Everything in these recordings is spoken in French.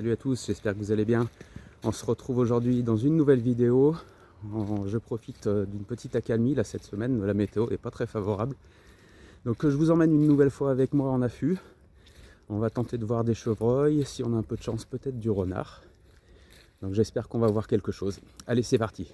salut à tous, j'espère que vous allez bien. On se retrouve aujourd'hui dans une nouvelle vidéo. Je profite d'une petite accalmie là cette semaine, la météo n'est pas très favorable. Donc je vous emmène une nouvelle fois avec moi en affût. On va tenter de voir des chevreuils, si on a un peu de chance peut-être du renard. Donc j'espère qu'on va voir quelque chose. Allez, c'est parti.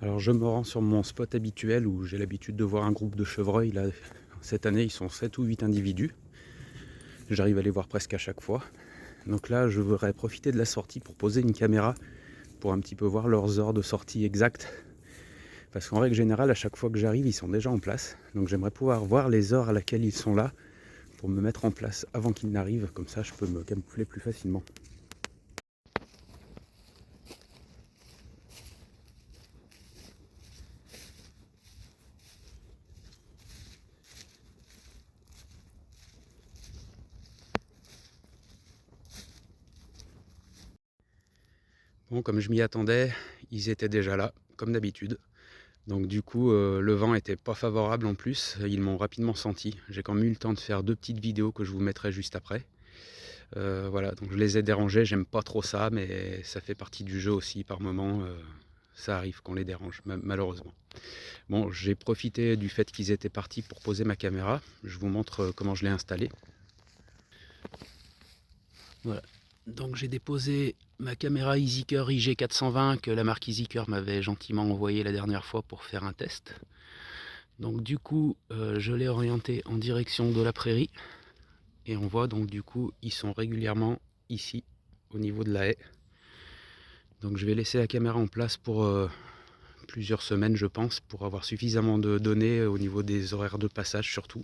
Alors je me rends sur mon spot habituel où j'ai l'habitude de voir un groupe de chevreuils. Là, cette année ils sont 7 ou 8 individus. J'arrive à les voir presque à chaque fois. Donc là je voudrais profiter de la sortie pour poser une caméra pour un petit peu voir leurs heures de sortie exactes. Parce qu'en règle générale, à chaque fois que j'arrive, ils sont déjà en place. Donc j'aimerais pouvoir voir les heures à laquelle ils sont là pour me mettre en place avant qu'ils n'arrivent. Comme ça je peux me camoufler plus facilement. Bon, comme je m'y attendais, ils étaient déjà là, comme d'habitude. Donc du coup, le vent était pas favorable en plus, ils m'ont rapidement senti. J'ai quand même eu le temps de faire 2 petites vidéos que je vous mettrai juste après. Voilà, donc je les ai dérangés, j'aime pas trop ça, mais ça fait partie du jeu aussi par moment. Ça arrive qu'on les dérange, malheureusement. Bon, j'ai profité du fait qu'ils étaient partis pour poser ma caméra. Je vous montre comment je l'ai installée. Voilà, donc j'ai déposé ma caméra EasyCur IG420 que la marque EasyCur m'avait gentiment envoyée la dernière fois pour faire un test. Donc du coup, je l'ai orientée en direction de la prairie. Et on voit donc du coup, ils sont régulièrement ici, au niveau de la haie. Donc je vais laisser la caméra en place pour plusieurs semaines, je pense, pour avoir suffisamment de données au niveau des horaires de passage surtout.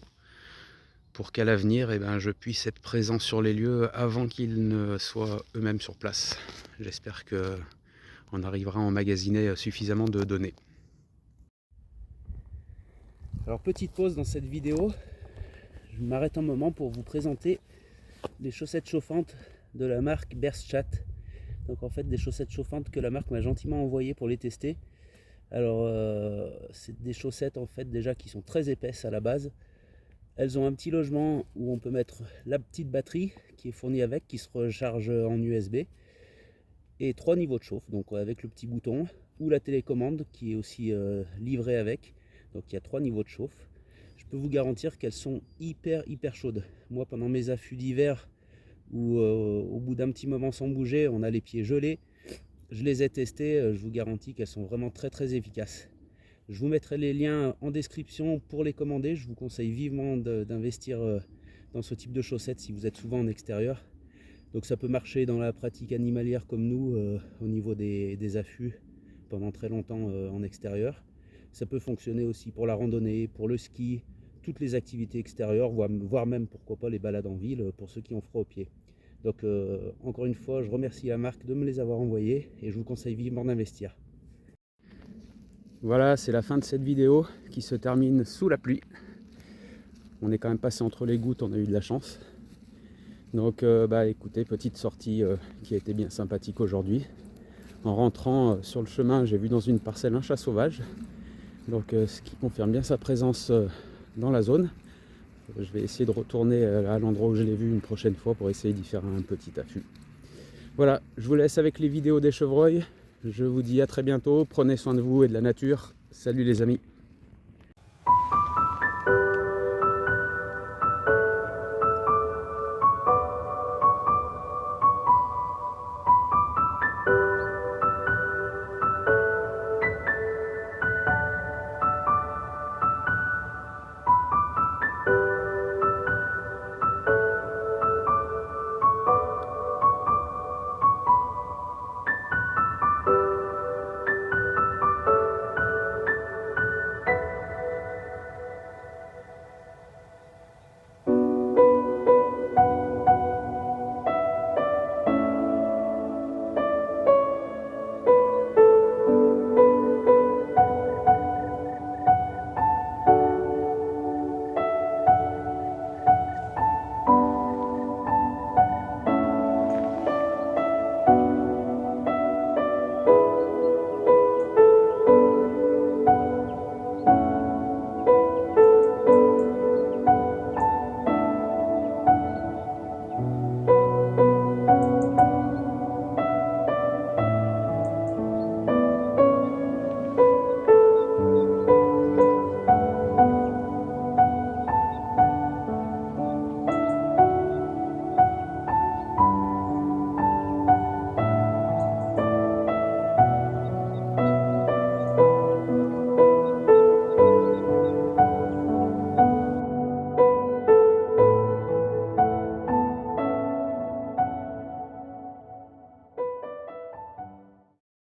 Pour qu'à l'avenir, je puisse être présent sur les lieux avant qu'ils ne soient eux-mêmes sur place. J'espère qu'on arrivera à emmagasiner suffisamment de données. Alors petite pause dans cette vidéo, je m'arrête un moment pour vous présenter les chaussettes chauffantes de la marque Berschat. Donc en fait des chaussettes chauffantes que la marque m'a gentiment envoyées pour les tester. Alors c'est des chaussettes en fait déjà qui sont très épaisses à la base. Elles ont un petit logement où on peut mettre la petite batterie qui est fournie avec, qui se recharge en USB. Et 3 niveaux de chauffe, donc avec le petit bouton, ou la télécommande qui est aussi livrée avec. Donc il y a 3 niveaux de chauffe. Je peux vous garantir qu'elles sont hyper chaudes. Moi pendant mes affûts d'hiver, où au bout d'un petit moment sans bouger, on a les pieds gelés, je les ai testées, je vous garantis qu'elles sont vraiment très efficaces. Je vous mettrai les liens en description pour les commander. Je vous conseille vivement d'investir dans ce type de chaussettes si vous êtes souvent en extérieur. Donc ça peut marcher dans la pratique animalière comme nous, au niveau des affûts pendant très longtemps en extérieur. Ça peut fonctionner aussi pour la randonnée, pour le ski, toutes les activités extérieures, voire même pourquoi pas les balades en ville pour ceux qui ont froid aux pieds. Donc encore une fois, je remercie la marque de me les avoir envoyés et je vous conseille vivement d'investir. Voilà, c'est la fin de cette vidéo qui se termine sous la pluie. On est quand même passé entre les gouttes, on a eu de la chance. Donc écoutez, petite sortie qui a été bien sympathique aujourd'hui. En rentrant sur le chemin, j'ai vu dans une parcelle un chat sauvage. Donc ce qui confirme bien sa présence dans la zone. Je vais essayer de retourner à l'endroit où je l'ai vu une prochaine fois pour essayer d'y faire un petit affût. Voilà, je vous laisse avec les vidéos des chevreuils. Je vous dis à très bientôt, prenez soin de vous et de la nature. Salut les amis.